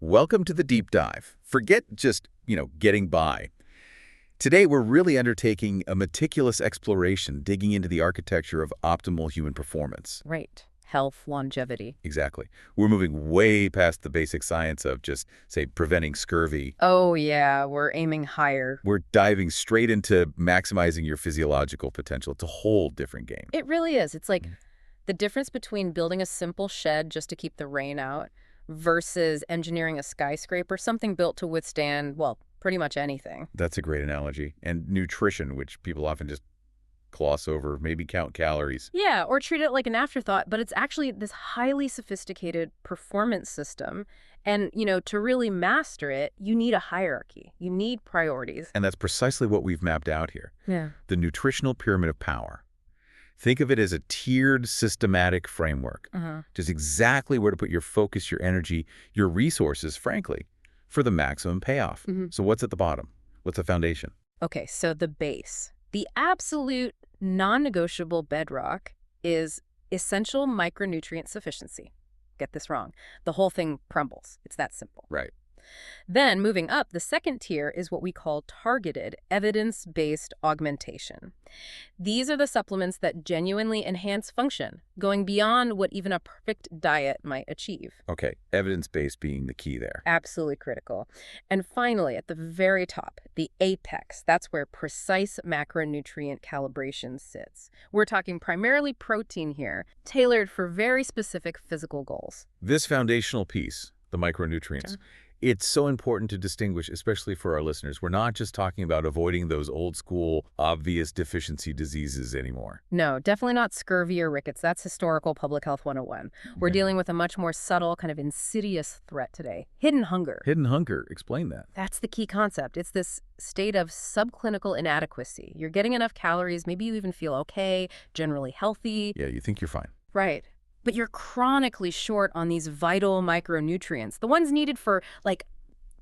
Welcome to the deep dive. Forget just, getting by. Today, we're really undertaking a meticulous exploration, digging into the architecture of optimal human performance. Right. Health, longevity. Exactly. We're moving way past the basic science of just, say, preventing scurvy. Oh, yeah, we're aiming higher. We're diving straight into maximizing your physiological potential. It's a whole different game. It really is. It's like the difference between building a simple shed just to keep the rain out versus engineering a skyscraper, something built to withstand, well, pretty much anything. That's a great analogy. And nutrition, which people often just gloss over, maybe count calories. Yeah, or treat it like an afterthought, but it's actually this highly sophisticated performance system. And, to really master it, you need a hierarchy. You need priorities. And that's precisely what we've mapped out here. Yeah. The nutritional pyramid of power. Think of it as a tiered, systematic framework. Just exactly where to put your focus, your energy, your resources, frankly, for the maximum payoff. So what's at the bottom? What's the foundation? Okay, so the base. The absolute non-negotiable bedrock is essential micronutrient sufficiency. Get this wrong. The whole thing crumbles. It's that simple. Right. Then, moving up, the second tier is what we call targeted, evidence-based augmentation. These are the supplements that genuinely enhance function, going beyond what even a perfect diet might achieve. Okay, evidence-based being the key there. Absolutely critical. And finally, at the very top, the apex, that's where precise macronutrient calibration sits. We're talking primarily protein here, tailored for very specific physical goals. This foundational piece, the micronutrients, it's so important to distinguish, especially for our listeners. We're not just talking about avoiding those old school, obvious deficiency diseases anymore. No, definitely not scurvy or rickets. That's historical public health 101. We're dealing with a much more subtle, kind of insidious threat today. Hidden hunger. Hidden hunger. Explain that. That's the key concept. It's this state of subclinical inadequacy. You're getting enough calories, maybe you even feel okay, generally healthy. Yeah, you think you're fine. Right. But you're chronically short on these vital micronutrients, the ones needed for,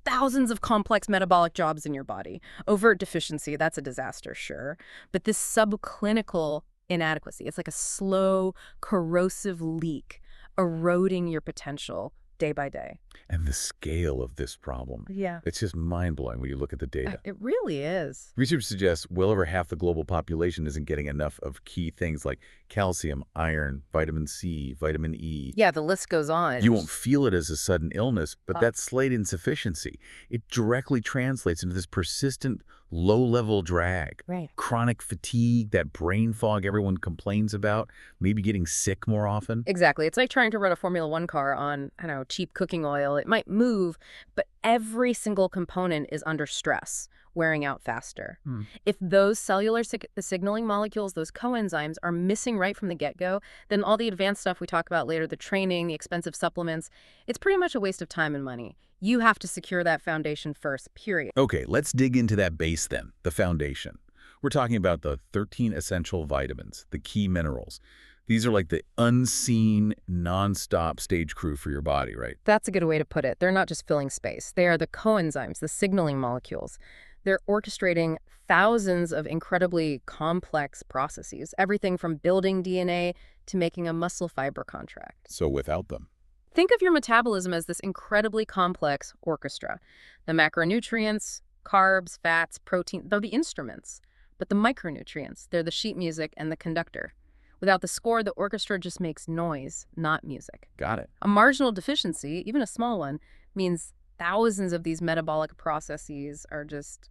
thousands of complex metabolic jobs in your body. Overt deficiency, that's a disaster, sure. But this subclinical inadequacy, it's like a slow, corrosive leak eroding your potential day by day. And the scale of this problem. Yeah. It's just mind-blowing when you look at the data. It really is. Research suggests well over half the global population isn't getting enough of key things like calcium, iron, vitamin C, vitamin E. Yeah, the list goes on. You won't feel it as a sudden illness, but that slight insufficiency, it directly translates into this persistent low-level drag. Right. Chronic fatigue, that brain fog everyone complains about, maybe getting sick more often. Exactly. It's like trying to run a Formula One car on, cheap cooking oil. It might move, but every single component is under stress, wearing out faster. If those cellular signaling molecules, those coenzymes, are missing right from the get-go, then all the advanced stuff we talk about later, the training, the expensive supplements, it's pretty much a waste of time and money. You have to secure that foundation first, period. Okay, let's dig into that base then, the foundation. We're talking about the 13 essential vitamins, the key minerals. These are like the unseen, non-stop stage crew for your body, right? That's a good way to put it. They're not just filling space. They are the coenzymes, the signaling molecules. They're orchestrating thousands of incredibly complex processes, everything from building DNA to making a muscle fiber contract. So without them. Think of your metabolism as this incredibly complex orchestra. The macronutrients, carbs, fats, protein, they're the instruments. But the micronutrients, they're the sheet music and the conductor. Without the score, the orchestra just makes noise, not music. Got it. A marginal deficiency, even a small one, means thousands of these metabolic processes are just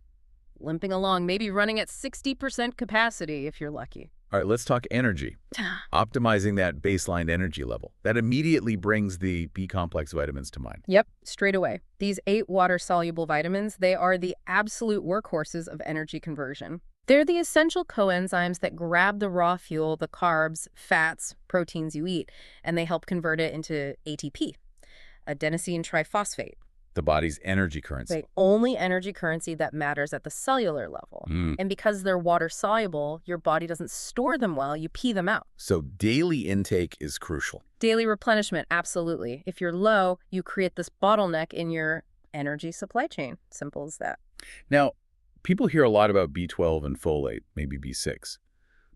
limping along, maybe running at 60% capacity if you're lucky. All right, let's talk energy. Optimizing that baseline energy level. That immediately brings the B-complex vitamins to mind. Yep, straight away. These 8 water-soluble vitamins, they are the absolute workhorses of energy conversion. They're the essential coenzymes that grab the raw fuel, the carbs, fats, proteins you eat, and they help convert it into ATP, adenosine triphosphate. The body's energy currency. The only energy currency that matters at the cellular level. And because they're water-soluble, your body doesn't store them well, you pee them out. So daily intake is crucial. Daily replenishment, absolutely. If you're low, you create this bottleneck in your energy supply chain. Simple as that. Now, people hear a lot about B12 and folate, maybe B6.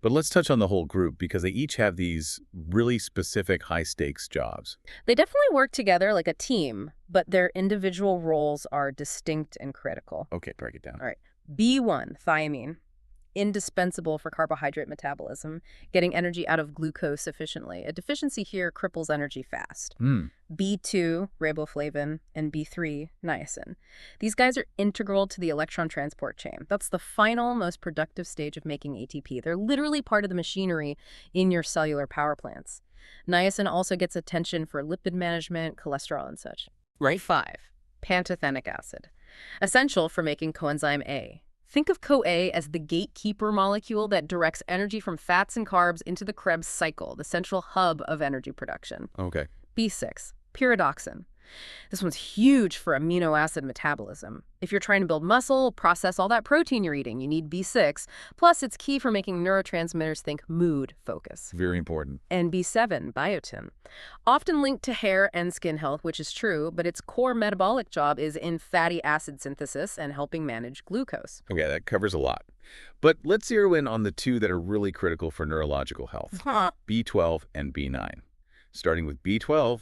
But let's touch on the whole group because they each have these really specific high-stakes jobs. They definitely work together like a team, but their individual roles are distinct and critical. Okay, break it down. All right. B1, thiamine, indispensable for carbohydrate metabolism, getting energy out of glucose efficiently. A deficiency here cripples energy fast. B2, riboflavin, and B3, niacin. These guys are integral to the electron transport chain. That's the final, most productive stage of making ATP. They're literally part of the machinery in your cellular power plants. Niacin also gets attention for lipid management, cholesterol, and such. Right. 5, pantothenic acid, essential for making coenzyme A. Think of CoA as the gatekeeper molecule that directs energy from fats and carbs into the Krebs cycle, the central hub of energy production. Okay. B6, pyridoxine. This one's huge for amino acid metabolism. If you're trying to build muscle, process all that protein you're eating, you need B6. Plus, it's key for making neurotransmitters think mood focus. Very important. And B7, biotin. Often linked to hair and skin health, which is true, but its core metabolic job is in fatty acid synthesis and helping manage glucose. Okay, that covers a lot. But let's zero in on the two that are really critical for neurological health, B12 and B9. Starting with B12,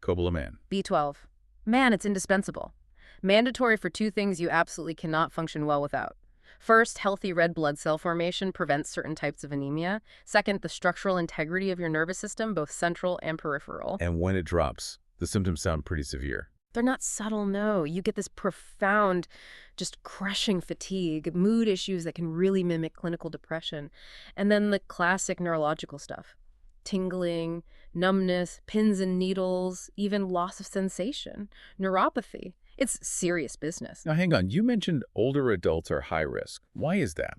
cobalamin. B12. Man, it's indispensable. Mandatory for two things you absolutely cannot function well without. First, healthy red blood cell formation prevents certain types of anemia. Second, the structural integrity of your nervous system, both central and peripheral. And when it drops, the symptoms sound pretty severe. They're not subtle, no. You get this profound, just crushing fatigue, mood issues that can really mimic clinical depression. And then the classic neurological stuff. Tingling, numbness, pins and needles, even loss of sensation, neuropathy. It's serious business. Now, hang on. You mentioned older adults are high risk. Why is that?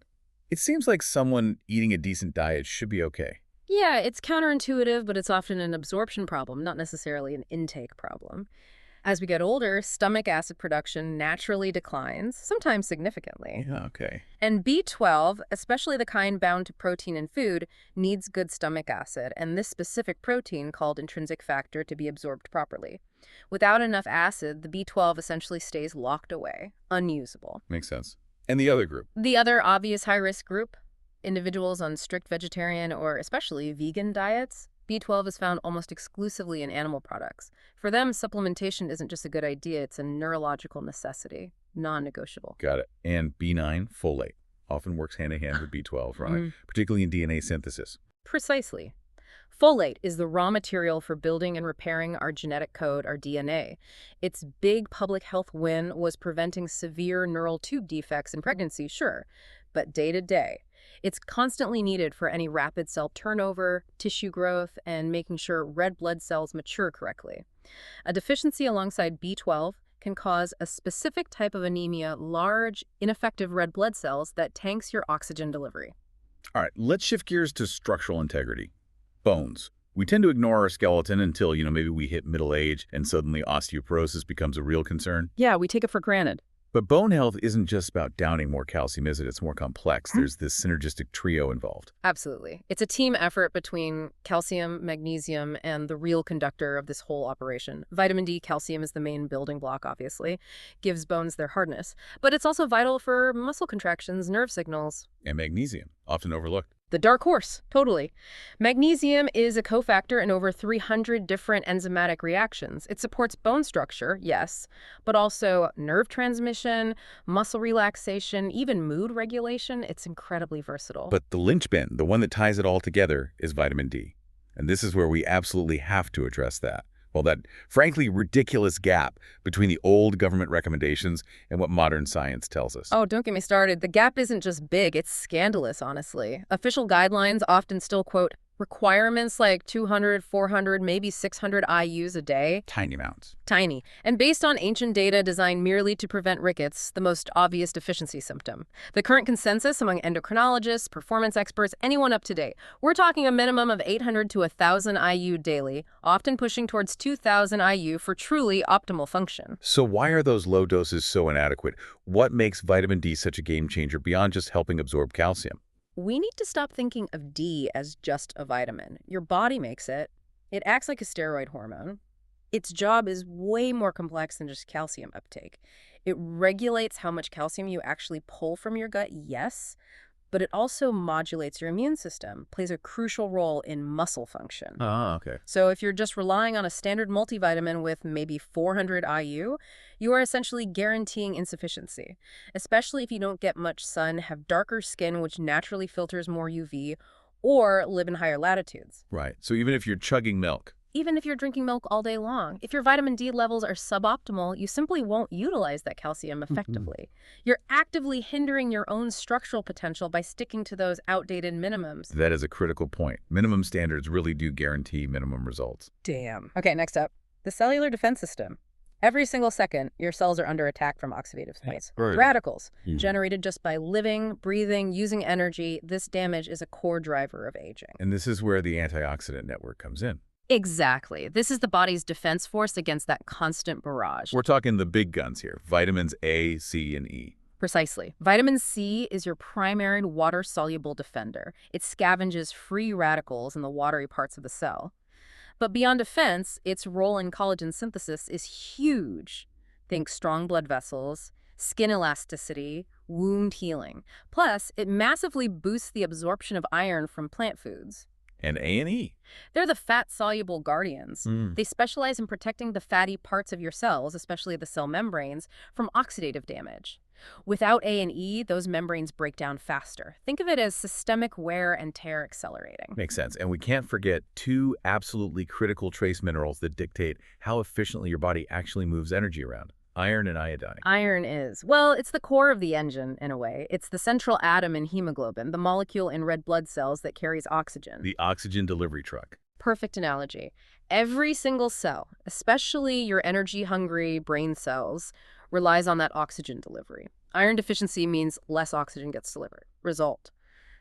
It seems like someone eating a decent diet should be okay. Yeah, it's counterintuitive, but it's often an absorption problem, not necessarily an intake problem. As we get older, stomach acid production naturally declines, sometimes significantly. Yeah, okay. And B12, especially the kind bound to protein in food, needs good stomach acid, and this specific protein, called intrinsic factor, to be absorbed properly. Without enough acid, the B12 essentially stays locked away, unusable. Makes sense. And the other group? The other obvious high-risk group, individuals on strict vegetarian or especially vegan diets, B12 is found almost exclusively in animal products. For them, supplementation isn't just a good idea, it's a neurological necessity, non-negotiable. Got it. And B9, folate. Often works hand-in-hand with B12, right? Particularly in DNA synthesis. Precisely. Folate is the raw material for building and repairing our genetic code, our DNA. Its big public health win was preventing severe neural tube defects in pregnancy, sure, but day to day, it's constantly needed for any rapid cell turnover, tissue growth, and making sure red blood cells mature correctly. A deficiency alongside B12 can cause a specific type of anemia, large, ineffective red blood cells that tanks your oxygen delivery. All right, let's shift gears to structural integrity. Bones. We tend to ignore our skeleton until, maybe we hit middle age and suddenly osteoporosis becomes a real concern. Yeah, we take it for granted. But bone health isn't just about downing more calcium, is it? It's more complex. There's this synergistic trio involved. Absolutely. It's a team effort between calcium, magnesium, and the real conductor of this whole operation. Vitamin D, calcium is the main building block, obviously, gives bones their hardness. But it's also vital for muscle contractions, nerve signals. And magnesium, often overlooked. The dark horse, totally. Magnesium is a cofactor in over 300 different enzymatic reactions. It supports bone structure, yes, but also nerve transmission, muscle relaxation, even mood regulation. It's incredibly versatile. But the linchpin, the one that ties it all together, is vitamin D. And this is where we absolutely have to address that. Well, that frankly ridiculous gap between the old government recommendations and what modern science tells us. Oh, don't get me started. The gap isn't just big, it's scandalous, honestly. Official guidelines often still quote requirements like 200, 400, maybe 600 IUs a day. Tiny amounts. Tiny. And based on ancient data designed merely to prevent rickets, the most obvious deficiency symptom. The current consensus among endocrinologists, performance experts, anyone up to date, we're talking a minimum of 800 to 1,000 IU daily, often pushing towards 2,000 IU for truly optimal function. So why are those low doses so inadequate? What makes vitamin D such a game changer beyond just helping absorb calcium? We need to stop thinking of D as just a vitamin. Your body makes it. It acts like a steroid hormone. Its job is way more complex than just calcium uptake. It regulates how much calcium you actually pull from your gut, yes, but it also modulates your immune system, plays a crucial role in muscle function. Ah, okay. So if you're just relying on a standard multivitamin with maybe 400 IU, you are essentially guaranteeing insufficiency, especially if you don't get much sun, have darker skin which naturally filters more UV, or live in higher latitudes. Right. So even if you're chugging milk. Even if you're drinking milk all day long, if your vitamin D levels are suboptimal, you simply won't utilize that calcium effectively. You're actively hindering your own structural potential by sticking to those outdated minimums. That is a critical point. Minimum standards really do guarantee minimum results. Damn. Okay, next up. The cellular defense system. Every single second, your cells are under attack from oxidative stress. Right. Radicals, generated just by living, breathing, using energy. This damage is a core driver of aging. And this is where the antioxidant network comes in. Exactly. This is the body's defense force against that constant barrage. We're talking the big guns here. Vitamins A, C, and E. Precisely. Vitamin C is your primary water-soluble defender. It scavenges free radicals in the watery parts of the cell. But beyond defense, its role in collagen synthesis is huge. Think strong blood vessels, skin elasticity, wound healing. Plus, it massively boosts the absorption of iron from plant foods. And A and E. They're the fat-soluble guardians. They specialize in protecting the fatty parts of your cells, especially the cell membranes, from oxidative damage. Without A and E, those membranes break down faster. Think of it as systemic wear and tear accelerating. Makes sense. And we can't forget two absolutely critical trace minerals that dictate how efficiently your body actually moves energy around. Iron and iodine. Iron is, well, it's the core of the engine, in a way. It's the central atom in hemoglobin, the molecule in red blood cells that carries oxygen. The oxygen delivery truck. Perfect analogy. Every single cell, especially your energy-hungry brain cells, relies on that oxygen delivery. Iron deficiency means less oxygen gets delivered. Result: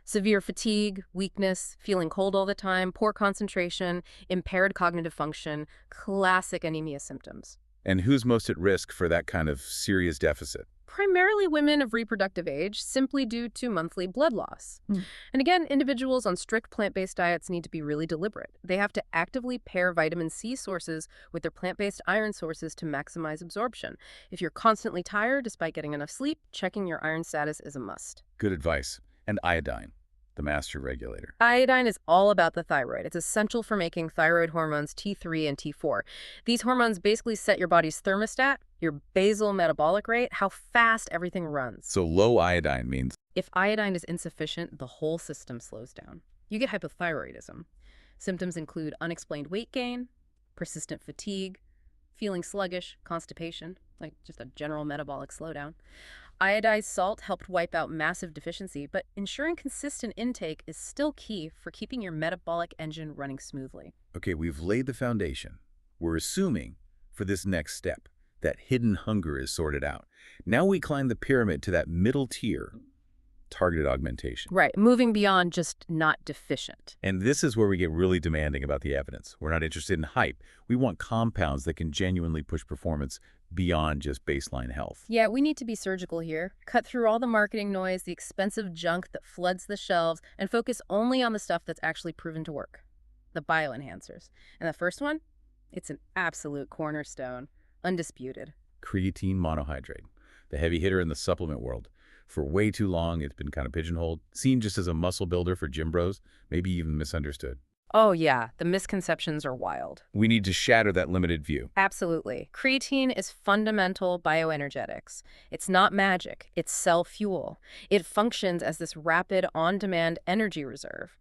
severe fatigue, weakness, feeling cold all the time, poor concentration, impaired cognitive function, classic anemia symptoms. And who's most at risk for that kind of serious deficit? Primarily women of reproductive age, simply due to monthly blood loss. And again, individuals on strict plant-based diets need to be really deliberate. They have to actively pair vitamin C sources with their plant-based iron sources to maximize absorption. If you're constantly tired despite getting enough sleep, checking your iron status is a must. Good advice. And iodine, the master regulator. Iodine is all about the thyroid. It's essential for making thyroid hormones T3 and T4. These hormones basically set your body's thermostat, your basal metabolic rate, how fast everything runs. So low iodine means? If iodine is insufficient, the whole system slows down. You get hypothyroidism. Symptoms include unexplained weight gain, persistent fatigue, feeling sluggish, constipation, like just a general metabolic slowdown. Iodized salt helped wipe out massive deficiency, but ensuring consistent intake is still key for keeping your metabolic engine running smoothly. Okay, we've laid the foundation. We're assuming, for this next step, that hidden hunger is sorted out. Now we climb the pyramid to that middle tier, targeted augmentation. Right, moving beyond just not deficient. And this is where we get really demanding about the evidence. We're not interested in hype. We want compounds that can genuinely push performance beyond just baseline health. Yeah, we need to be surgical here. Cut through all the marketing noise, the expensive junk that floods the shelves, and focus only on the stuff that's actually proven to work. The bioenhancers. And the first one? It's an absolute cornerstone. Undisputed. Creatine monohydrate, the heavy hitter in the supplement world. For way too long, it's been kind of pigeonholed, seen just as a muscle builder for gym bros, maybe even misunderstood. Oh yeah, the misconceptions are wild. We need to shatter that limited view. Absolutely. Creatine is fundamental bioenergetics. It's not magic, it's cell fuel. It functions as this rapid, on-demand energy reserve.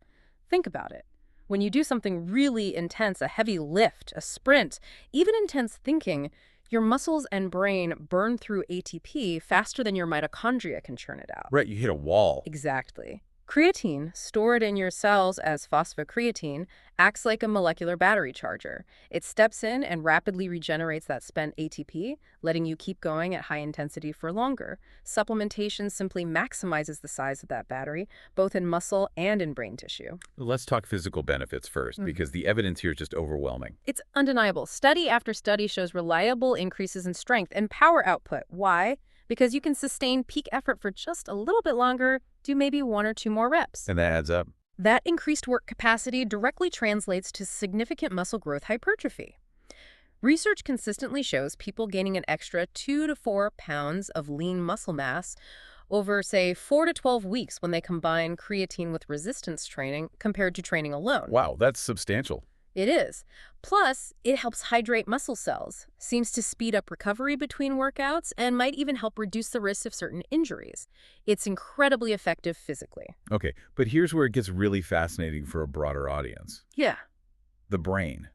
Think about it. When you do something really intense, a heavy lift, a sprint, even intense thinking, your muscles and brain burn through ATP faster than your mitochondria can churn it out. Right, you hit a wall. Exactly. Creatine, stored in your cells as phosphocreatine, acts like a molecular battery charger. It steps in and rapidly regenerates that spent ATP, letting you keep going at high intensity for longer. Supplementation simply maximizes the size of that battery, both in muscle and in brain tissue. Let's talk physical benefits first, because the evidence here is just overwhelming. It's undeniable. Study after study shows reliable increases in strength and power output. Why? Because you can sustain peak effort for just a little bit longer, do maybe 1 or 2 more reps. And that adds up. That increased work capacity directly translates to significant muscle growth hypertrophy. Research consistently shows people gaining an extra 2 to 4 pounds of lean muscle mass over, say, 4 to 12 weeks when they combine creatine with resistance training compared to training alone. Wow, that's substantial. It is. Plus, it helps hydrate muscle cells, seems to speed up recovery between workouts, and might even help reduce the risk of certain injuries. It's incredibly effective physically. Okay, but here's where it gets really fascinating for a broader audience. Yeah. The brain.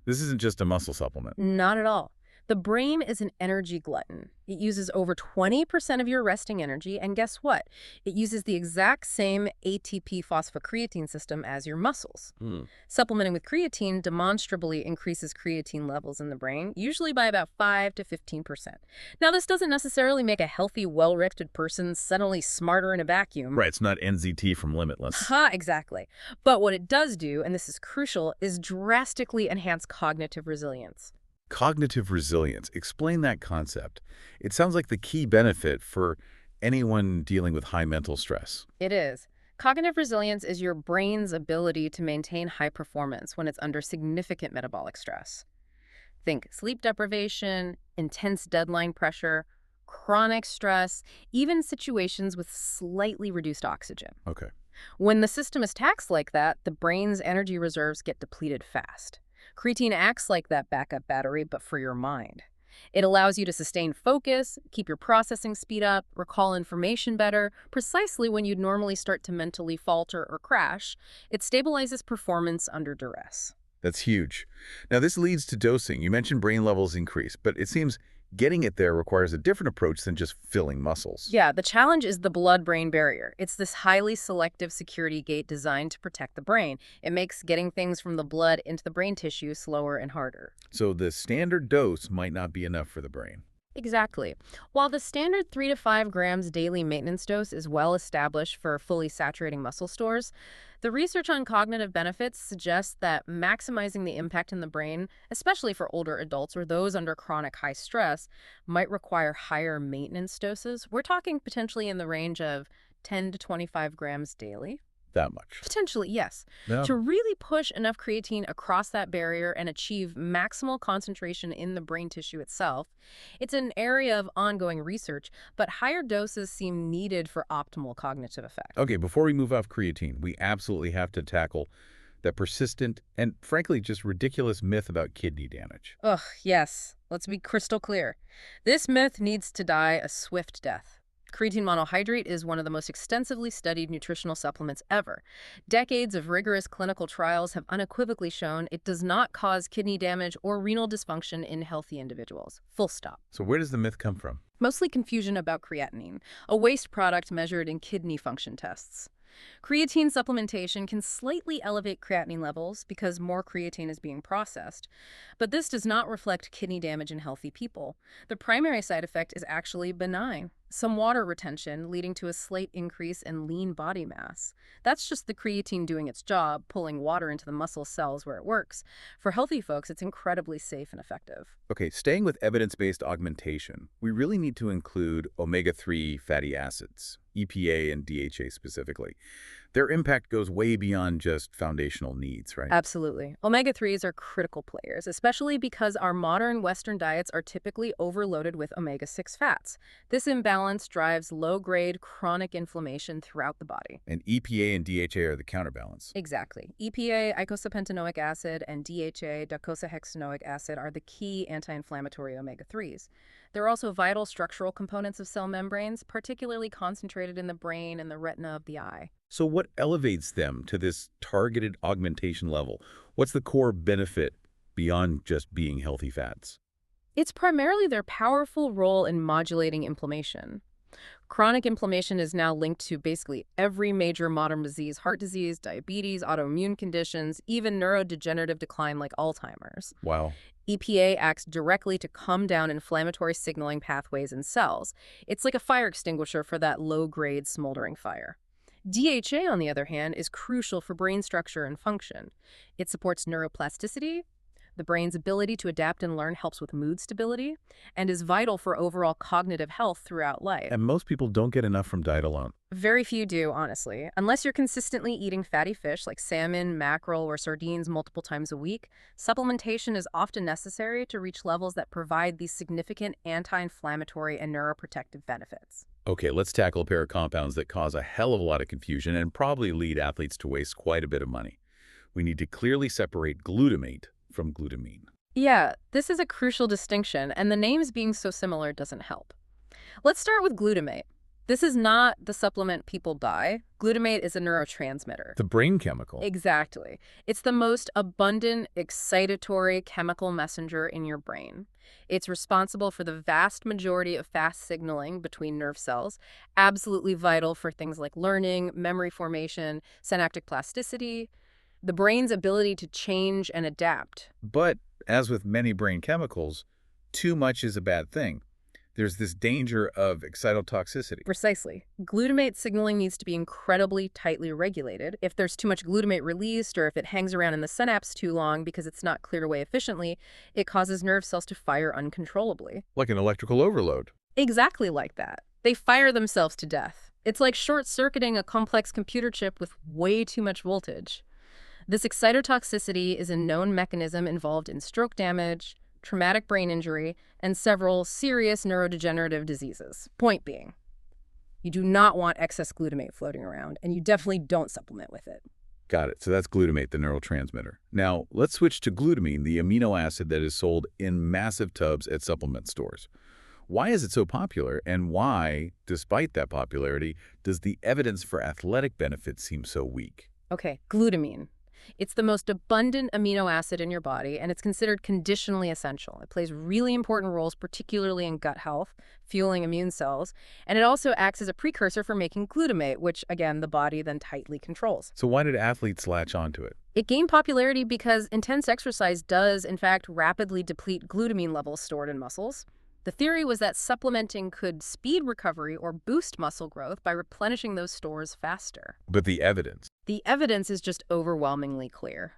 This isn't just a muscle supplement. Not at all. The brain is an energy glutton. It uses over 20% of your resting energy, and guess what? It uses the exact same ATP phosphocreatine system as your muscles. Supplementing with creatine demonstrably increases creatine levels in the brain, usually by about 5 to 15%. Now, this doesn't necessarily make a healthy, well-rested person suddenly smarter in a vacuum. Right, it's not NZT from Limitless. Ha, exactly. But what it does do, and this is crucial, is drastically enhance cognitive resilience. Cognitive resilience. Explain that concept. It sounds like the key benefit for anyone dealing with high mental stress. It is. Cognitive resilience is your brain's ability to maintain high performance when it's under significant metabolic stress. Think sleep deprivation, intense deadline pressure, chronic stress, even situations with slightly reduced oxygen. Okay. When the system is taxed like that, the brain's energy reserves get depleted fast. Creatine acts like that backup battery, but for your mind. It allows you to sustain focus, keep your processing speed up, recall information better, precisely when you'd normally start to mentally falter or crash. It stabilizes performance under duress. That's huge. Now, this leads to dosing. You mentioned brain levels increase, but it seems getting it there requires a different approach than just filling muscles. Yeah, the challenge is the blood-brain barrier. It's this highly selective security gate designed to protect the brain. It makes getting things from the blood into the brain tissue slower and harder. So the standard dose might not be enough for the brain. Exactly. While the standard 3 to 5 grams daily maintenance dose is well established for fully saturating muscle stores, the research on cognitive benefits suggests that maximizing the impact in the brain, especially for older adults or those under chronic high stress, might require higher maintenance doses. We're talking potentially in the range of 10 to 25 grams daily. That much. Potentially, yes. Yeah. To really push enough creatine across that barrier and achieve maximal concentration in the brain tissue itself, it's an area of ongoing research, but higher doses seem needed for optimal cognitive effect. Okay, before we move off creatine, we absolutely have to tackle that persistent and, frankly, just ridiculous myth about kidney damage. Ugh, yes. Let's be crystal clear. This myth needs to die a swift death. Creatine monohydrate is one of the most extensively studied nutritional supplements ever. Decades of rigorous clinical trials have unequivocally shown it does not cause kidney damage or renal dysfunction in healthy individuals. Full stop. So where does the myth come from? Mostly confusion about creatinine, a waste product measured in kidney function tests. Creatine supplementation can slightly elevate creatinine levels because more creatine is being processed, but this does not reflect kidney damage in healthy people. The primary side effect is actually benign, some water retention leading to a slight increase in lean body mass. That's just the creatine doing its job, pulling water into the muscle cells where it works. For healthy folks, it's incredibly safe and effective. Okay, staying with evidence-based augmentation, we really need to include omega-3 fatty acids, EPA and DHA specifically. Their impact goes way beyond just foundational needs, right? Absolutely. Omega-3s are critical players, especially because our modern Western diets are typically overloaded with omega-6 fats. This imbalance drives low-grade chronic inflammation throughout the body. And EPA and DHA are the counterbalance. Exactly. EPA, eicosapentaenoic acid, and DHA, docosahexaenoic acid, are the key anti-inflammatory omega-3s. They're also vital structural components of cell membranes, particularly concentrated in the brain and the retina of the eye. So what elevates them to this targeted augmentation level? What's the core benefit beyond just being healthy fats? It's primarily their powerful role in modulating inflammation. Chronic inflammation is now linked to basically every major modern disease: heart disease, diabetes, autoimmune conditions, even neurodegenerative decline like Alzheimer's. Wow. EPA acts directly to calm down inflammatory signaling pathways in cells. It's like a fire extinguisher for that low-grade smoldering fire. DHA, on the other hand, is crucial for brain structure and function. It supports neuroplasticity. The brain's ability to adapt and learn helps with mood stability, and is vital for overall cognitive health throughout life. And most people don't get enough from diet alone. Very few do, honestly. Unless you're consistently eating fatty fish like salmon, mackerel, or sardines multiple times a week, supplementation is often necessary to reach levels that provide these significant anti-inflammatory and neuroprotective benefits. Okay, let's tackle a pair of compounds that cause a hell of a lot of confusion and probably lead athletes to waste quite a bit of money. We need to clearly separate glutamate from glutamine. Yeah, this is a crucial distinction, and the names being so similar doesn't help. Let's start with glutamate. This is not the supplement people buy. Glutamate is a neurotransmitter. The brain chemical. Exactly. It's the most abundant, excitatory chemical messenger in your brain. It's responsible for the vast majority of fast signaling between nerve cells, absolutely vital for things like learning, memory formation, synaptic plasticity, the brain's ability to change and adapt. But, as with many brain chemicals, too much is a bad thing. There's this danger of excitotoxicity. Precisely. Glutamate signaling needs to be incredibly tightly regulated. If there's too much glutamate released or if it hangs around in the synapse too long because it's not cleared away efficiently, it causes nerve cells to fire uncontrollably. Like an electrical overload. Exactly like that. They fire themselves to death. It's like short-circuiting a complex computer chip with way too much voltage. This excitotoxicity is a known mechanism involved in stroke damage, traumatic brain injury, and several serious neurodegenerative diseases. Point being, you do not want excess glutamate floating around, and you definitely don't supplement with it. Got it. So that's glutamate, the neurotransmitter. Now, let's switch to glutamine, the amino acid that is sold in massive tubs at supplement stores. Why is it so popular, and why, despite that popularity, does the evidence for athletic benefits seem so weak? Okay, glutamine. It's the most abundant amino acid in your body, and it's considered conditionally essential. It plays really important roles, particularly in gut health, fueling immune cells, and it also acts as a precursor for making glutamate, which, again, the body then tightly controls. So why did athletes latch onto it? It gained popularity because intense exercise does, in fact, rapidly deplete glutamine levels stored in muscles. The theory was that supplementing could speed recovery or boost muscle growth by replenishing those stores faster. But the evidence. The evidence is just overwhelmingly clear.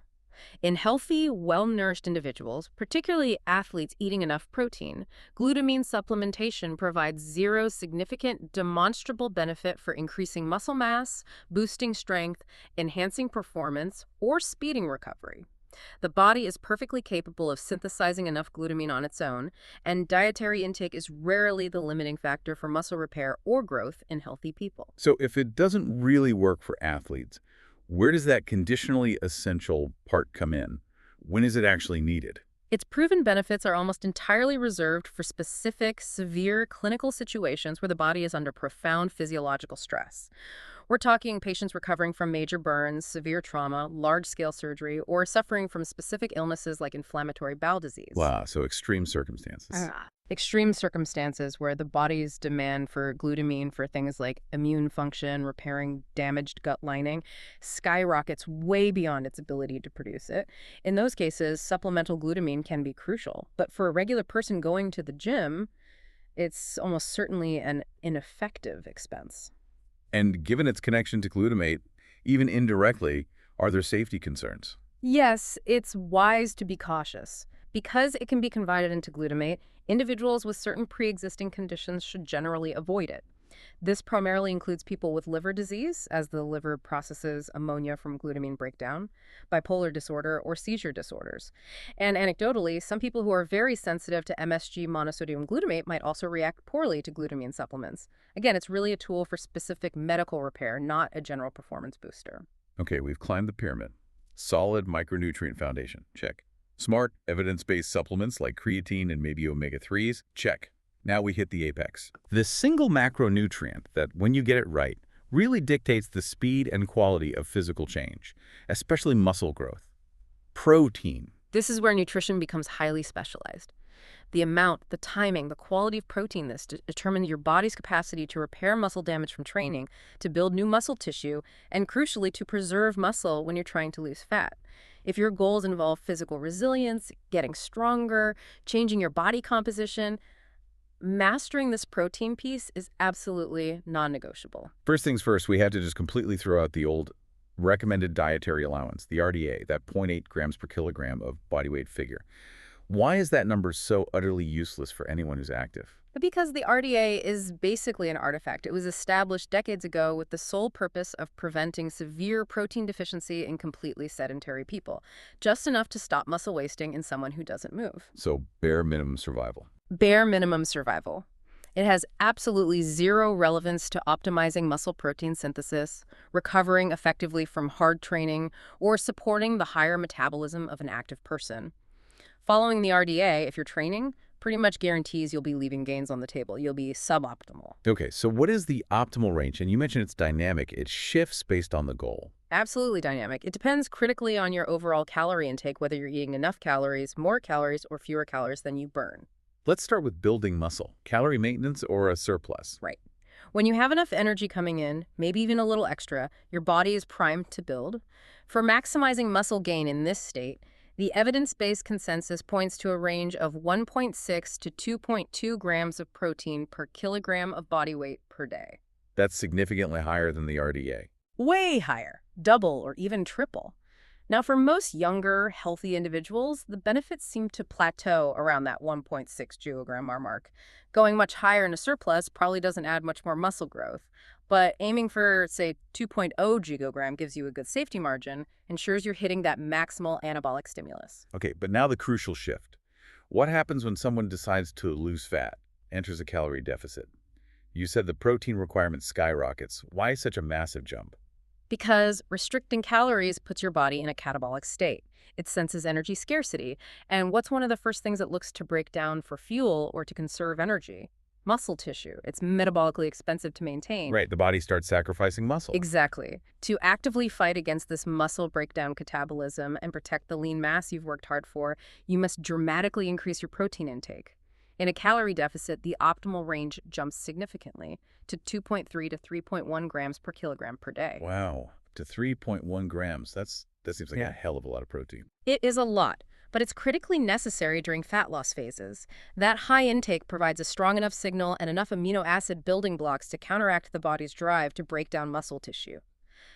In healthy, well-nourished individuals, particularly athletes eating enough protein, glutamine supplementation provides zero significant demonstrable benefit for increasing muscle mass, boosting strength, enhancing performance, or speeding recovery. The body is perfectly capable of synthesizing enough glutamine on its own, and dietary intake is rarely the limiting factor for muscle repair or growth in healthy people. So if it doesn't really work for athletes, where does that conditionally essential part come in? When is it actually needed? Its proven benefits are almost entirely reserved for specific, severe clinical situations where the body is under profound physiological stress. We're talking patients recovering from major burns, severe trauma, large-scale surgery, or suffering from specific illnesses like inflammatory bowel disease. Wow, so extreme circumstances. Extreme circumstances where the body's demand for glutamine for things like immune function, repairing damaged gut lining, skyrockets way beyond its ability to produce it. In those cases, supplemental glutamine can be crucial. But for a regular person going to the gym, it's almost certainly an ineffective expense. And given its connection to glutamate, even indirectly, are there safety concerns? Yes, it's wise to be cautious. Because it can be converted into glutamate, individuals with certain pre-existing conditions should generally avoid it. This primarily includes people with liver disease, as the liver processes ammonia from glutamine breakdown, bipolar disorder, or seizure disorders. And anecdotally, some people who are very sensitive to MSG monosodium glutamate might also react poorly to glutamine supplements. Again, it's really a tool for specific medical repair, not a general performance booster. Okay, we've climbed the pyramid. Solid micronutrient foundation, check. Smart, evidence-based supplements like creatine and maybe omega-3s, check. Now we hit the apex. The single macronutrient that, when you get it right, really dictates the speed and quality of physical change, especially muscle growth. Protein. This is where nutrition becomes highly specialized. The amount, the timing, the quality of protein determine your body's capacity to repair muscle damage from training, to build new muscle tissue, and crucially to preserve muscle when you're trying to lose fat. If your goals involve physical resilience, getting stronger, changing your body composition, mastering this protein piece is absolutely non-negotiable. First things first, we have to just completely throw out the old recommended dietary allowance, the RDA, that 0.8 grams per kilogram of body weight figure. Why is that number so utterly useless for anyone who's active? Because the RDA is basically an artifact. It was established decades ago with the sole purpose of preventing severe protein deficiency in completely sedentary people, just enough to stop muscle wasting in someone who doesn't move. So bare minimum survival. Bare minimum survival. It has absolutely zero relevance to optimizing muscle protein synthesis, recovering effectively from hard training, or supporting the higher metabolism of an active person. Following the RDA, if you're training, pretty much guarantees you'll be leaving gains on the table. You'll be suboptimal. Okay, so what is the optimal range? And you mentioned it's dynamic. It shifts based on the goal. Absolutely dynamic. It depends critically on your overall calorie intake, whether you're eating enough calories, more calories, or fewer calories than you burn. Let's start with building muscle. Calorie maintenance or a surplus? Right. When you have enough energy coming in, maybe even a little extra, your body is primed to build. For maximizing muscle gain in this state, the evidence-based consensus points to a range of 1.6 to 2.2 grams of protein per kilogram of body weight per day. That's significantly higher than the RDA. Way higher, double or even triple. Now, for most younger, healthy individuals, the benefits seem to plateau around that 1.6 gigogram mark. Going much higher in a surplus probably doesn't add much more muscle growth. But aiming for, say, 2.0 gigogram gives you a good safety margin, ensures you're hitting that maximal anabolic stimulus. Okay, but now the crucial shift. What happens when someone decides to lose fat, enters a calorie deficit? You said the protein requirement skyrockets. Why such a massive jump? Because restricting calories puts your body in a catabolic state. It senses energy scarcity. And what's one of the first things it looks to break down for fuel or to conserve energy? Muscle tissue. It's metabolically expensive to maintain. Right, the body starts sacrificing muscle. Exactly. To actively fight against this muscle breakdown catabolism and protect the lean mass you've worked hard for, you must dramatically increase your protein intake. In a calorie deficit, the optimal range jumps significantly to 2.3 to 3.1 grams per kilogram per day. Wow, to 3.1 grams. That seems like a hell of a lot of protein. It is a lot, but it's critically necessary during fat loss phases. That high intake provides a strong enough signal and enough amino acid building blocks to counteract the body's drive to break down muscle tissue.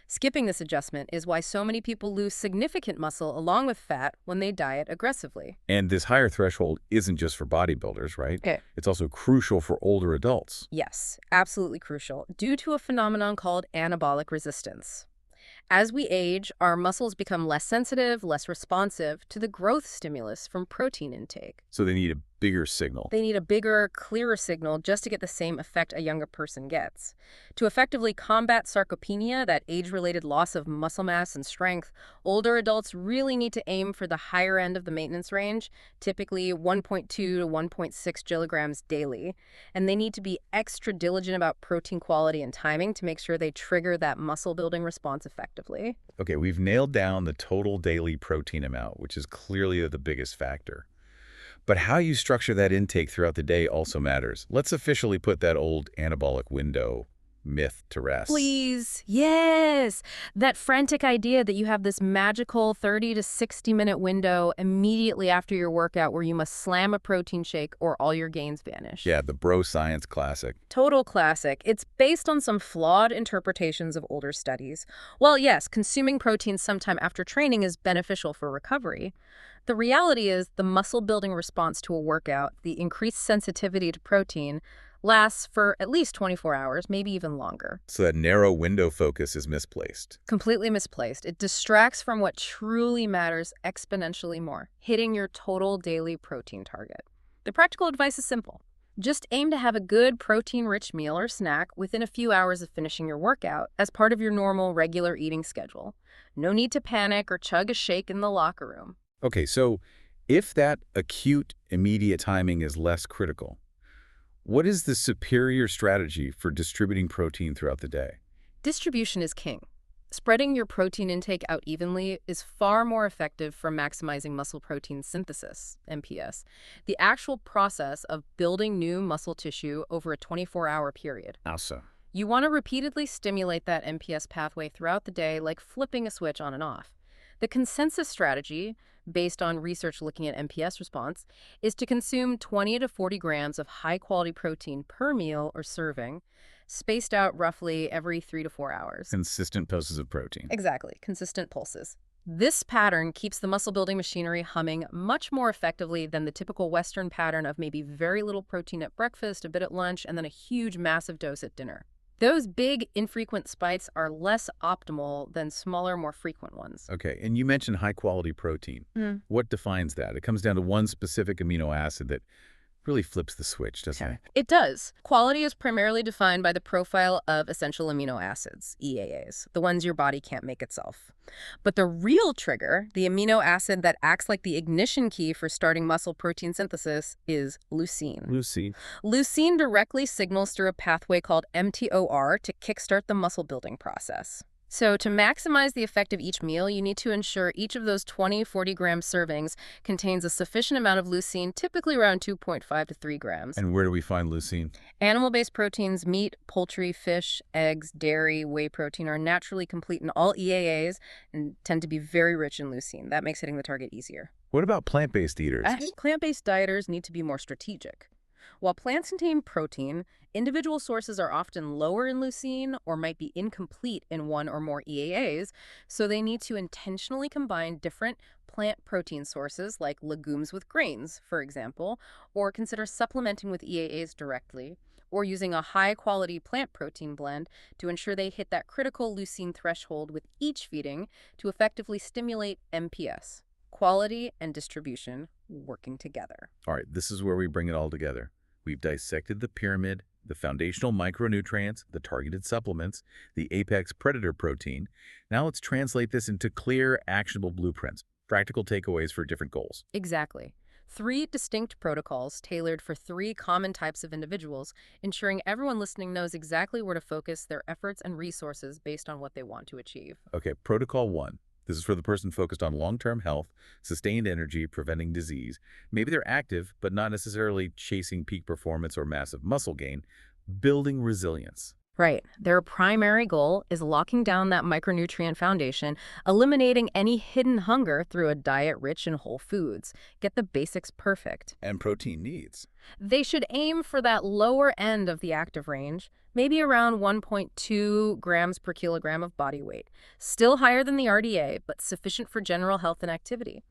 Skipping this adjustment is why so many people lose significant muscle along with fat when they diet aggressively. And this higher threshold isn't just for bodybuilders, right? Okay. It's also crucial for older adults. Yes, absolutely crucial, due to a phenomenon called anabolic resistance. As we age, our muscles become less sensitive, less responsive to the growth stimulus from protein intake. So they need a bigger signal. They need a bigger, clearer signal just to get the same effect a younger person gets. To effectively combat sarcopenia, that age-related loss of muscle mass and strength, older adults really need to aim for the higher end of the maintenance range, typically 1.2 to 1.6 kilograms daily. And they need to be extra diligent about protein quality and timing to make sure they trigger that muscle-building response effectively. Okay, we've nailed down the total daily protein amount, which is clearly the biggest factor. But how you structure that intake throughout the day also matters. Let's officially put that old anabolic window myth to rest. Please. Yes. That frantic idea that you have this magical 30 to 60-minute window immediately after your workout where you must slam a protein shake or all your gains vanish. Yeah, the bro science classic. Total classic. It's based on some flawed interpretations of older studies. While yes, consuming protein sometime after training is beneficial for recovery, the reality is the muscle-building response to a workout, the increased sensitivity to protein, lasts for at least 24 hours, maybe even longer. So that narrow window focus is misplaced. Completely misplaced. It distracts from what truly matters exponentially more, hitting your total daily protein target. The practical advice is simple. Just aim to have a good protein-rich meal or snack within a few hours of finishing your workout as part of your normal, regular eating schedule. No need to panic or chug a shake in the locker room. Okay, so if that acute, immediate timing is less critical, what is the superior strategy for distributing protein throughout the day? Distribution is king. Spreading your protein intake out evenly is far more effective for maximizing muscle protein synthesis, MPS, the actual process of building new muscle tissue over a 24-hour period. Also. You want to repeatedly stimulate that MPS pathway throughout the day like flipping a switch on and off. The consensus strategy, based on research looking at MPS response, is to consume 20 to 40 grams of high-quality protein per meal or serving, spaced out roughly every 3 to 4 hours. Consistent doses of protein. Exactly, consistent pulses. This pattern keeps the muscle-building machinery humming much more effectively than the typical Western pattern of maybe very little protein at breakfast, a bit at lunch, and then a huge, massive dose at dinner. Those big, infrequent spikes are less optimal than smaller, more frequent ones. Okay, and you mentioned high-quality protein. What defines that? It comes down to one specific amino acid that Really flips the switch, doesn't it? It does. Quality is primarily defined by the profile of essential amino acids, EAAs, the ones your body can't make itself. But the real trigger, the amino acid that acts like the ignition key for starting muscle protein synthesis, is leucine. Lucy. Leucine directly signals through a pathway called mTOR to kickstart the muscle building process. So to maximize the effect of each meal, you need to ensure each of those 40-gram servings contains a sufficient amount of leucine, typically around 2.5 to 3 grams. And where do we find leucine? Animal-based proteins, meat, poultry, fish, eggs, dairy, whey protein are naturally complete in all EAAs and tend to be very rich in leucine. That makes hitting the target easier. What about plant-based eaters? Plant-based dieters need to be more strategic. While plants contain protein, individual sources are often lower in leucine or might be incomplete in one or more EAAs, so they need to intentionally combine different plant protein sources like legumes with grains, for example, or consider supplementing with EAAs directly, or using a high-quality plant protein blend to ensure they hit that critical leucine threshold with each feeding to effectively stimulate MPS, quality and distribution working together. All right, this is where we bring it all together. We've dissected the pyramid, the foundational micronutrients, the targeted supplements, the apex predator protein. Now let's translate this into clear, actionable blueprints, practical takeaways for different goals. Exactly. 3 distinct protocols tailored for 3 common types of individuals, ensuring everyone listening knows exactly where to focus their efforts and resources based on what they want to achieve. Okay, protocol 1. This is for the person focused on long-term health, sustained energy, preventing disease. Maybe they're active, but not necessarily chasing peak performance or massive muscle gain. Building resilience. Right. Their primary goal is locking down that micronutrient foundation, eliminating any hidden hunger through a diet rich in whole foods. Get the basics perfect. And protein needs. They should aim for that lower end of the active range, maybe around 1.2 grams per kilogram of body weight. Still higher than the RDA, but sufficient for general health and activity.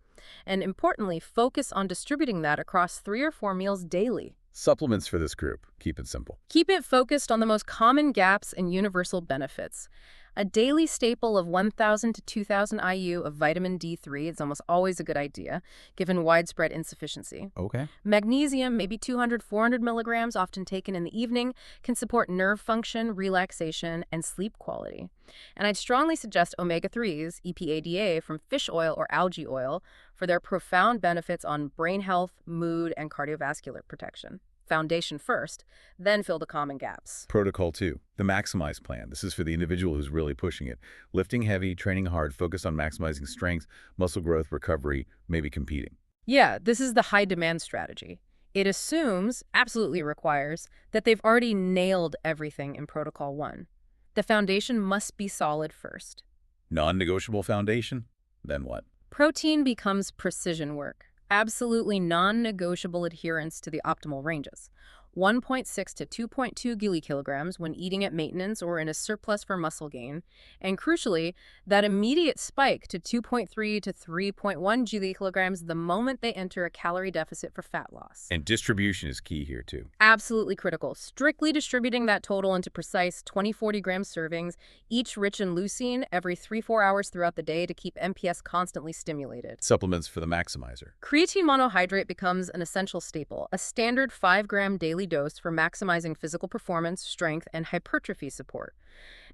And importantly, focus on distributing that across 3 or 4 meals daily. Supplements for this group. Keep it simple. Keep it focused on the most common gaps and universal benefits. A daily staple of 1,000 to 2,000 IU of vitamin D3 is almost always a good idea, given widespread insufficiency. Okay. Magnesium, maybe 200, 400 milligrams, often taken in the evening, can support nerve function, relaxation, and sleep quality. And I'd strongly suggest omega-3s, EPA-DA, from fish oil or algae oil for their profound benefits on brain health, mood, and cardiovascular protection. Foundation first, then fill the common gaps. Protocol 2, the Maximize Plan. This is for the individual who's really pushing it. Lifting heavy, training hard, focused on maximizing strength, muscle growth, recovery, maybe competing. Yeah, this is the high-demand strategy. It assumes, absolutely requires, that they've already nailed everything in Protocol 1. The foundation must be solid first. Non-negotiable foundation? Then what? Protein becomes precision work. Absolutely non-negotiable adherence to the optimal ranges. 1.6 to 2.2 kilograms when eating at maintenance or in a surplus for muscle gain, and crucially, that immediate spike to 2.3 to 3.1 kilograms the moment they enter a calorie deficit for fat loss. And distribution is key here too. Absolutely critical. Strictly distributing that total into precise 20-40 gram servings, each rich in leucine, every 3-4 hours throughout the day to keep MPS constantly stimulated. Supplements for the maximizer. Creatine monohydrate becomes an essential staple, a standard 5-gram daily dose for maximizing physical performance, strength, and hypertrophy support.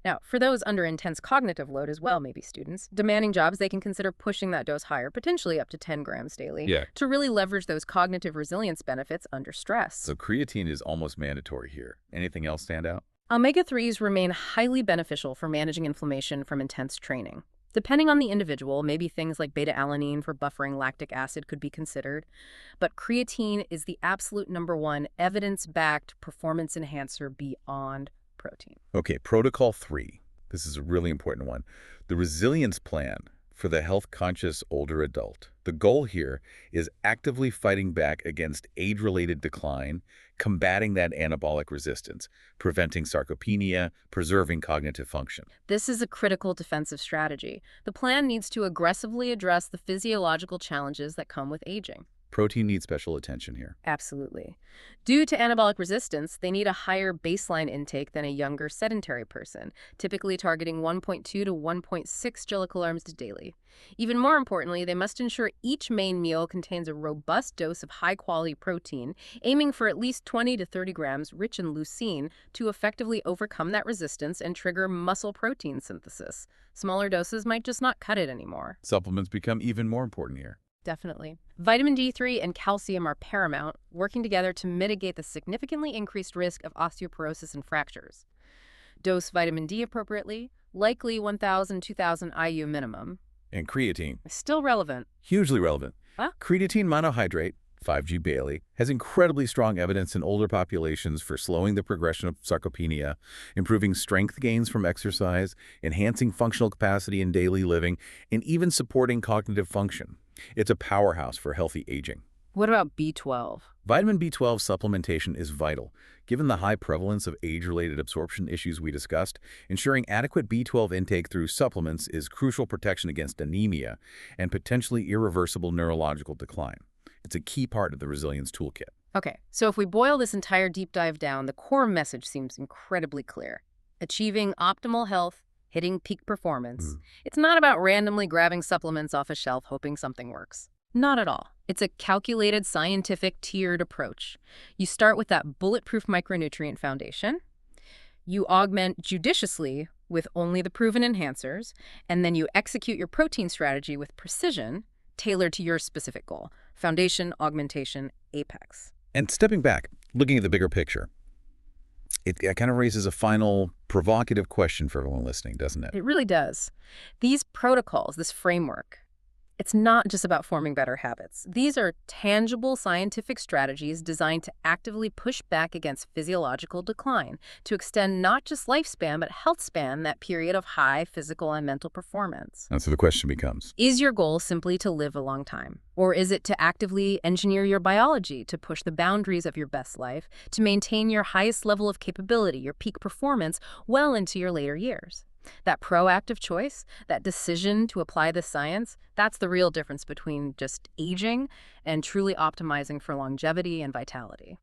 Now, for those under intense cognitive load as well, maybe students, demanding jobs, they can consider pushing that dose higher, potentially up to 10 grams daily, to really leverage those cognitive resilience benefits under stress. So creatine is almost mandatory here. Anything else stand out? Omega-3s remain highly beneficial for managing inflammation from intense training. Depending on the individual, maybe things like beta-alanine for buffering lactic acid could be considered, but creatine is the absolute #1 evidence-backed performance enhancer beyond protein. Okay, protocol 3. This is a really important one. The resilience plan for the health-conscious older adult. The goal here is actively fighting back against age-related decline, combating that anabolic resistance, preventing sarcopenia, preserving cognitive function. This is a critical defensive strategy. The plan needs to aggressively address the physiological challenges that come with aging. Protein needs special attention here. Absolutely. Due to anabolic resistance, they need a higher baseline intake than a younger sedentary person, typically targeting 1.2 to 1.6 kilocalories daily. Even more importantly, they must ensure each main meal contains a robust dose of high-quality protein, aiming for at least 20 to 30 grams rich in leucine to effectively overcome that resistance and trigger muscle protein synthesis. Smaller doses might just not cut it anymore. Supplements become even more important here. Definitely. Vitamin D3 and calcium are paramount, working together to mitigate the significantly increased risk of osteoporosis and fractures. Dose vitamin D appropriately, likely 1,000–2,000 IU minimum. And creatine. Still relevant. Hugely relevant. Huh? Creatine monohydrate, 5G Bailey, has incredibly strong evidence in older populations for slowing the progression of sarcopenia, improving strength gains from exercise, enhancing functional capacity in daily living, and even supporting cognitive function. It's a powerhouse for healthy aging. What about B12? Vitamin B12 supplementation is vital. Given the high prevalence of age-related absorption issues we discussed, ensuring adequate B12 intake through supplements is crucial protection against anemia and potentially irreversible neurological decline. It's a key part of the resilience toolkit. Okay, so if we boil this entire deep dive down, the core message seems incredibly clear. Achieving optimal health, hitting peak performance. It's not about randomly grabbing supplements off a shelf hoping something works. Not at all. It's a calculated, scientific, tiered approach. You start with that bulletproof micronutrient foundation. You augment judiciously with only the proven enhancers, and then you execute your protein strategy with precision, tailored to your specific goal. Foundation, augmentation, apex. And stepping back, looking at the bigger picture, it kind of raises a final provocative question for everyone listening, doesn't it? It really does. These protocols, this framework, it's not just about forming better habits. These are tangible scientific strategies designed to actively push back against physiological decline, to extend not just lifespan, but health span, that period of high physical and mental performance. And so the question becomes, Is your goal simply to live a long time? Or is it to actively engineer your biology, to push the boundaries of your best life, to maintain your highest level of capability, your peak performance, well into your later years? That proactive choice, that decision to apply the science, that's the real difference between just aging and truly optimizing for longevity and vitality.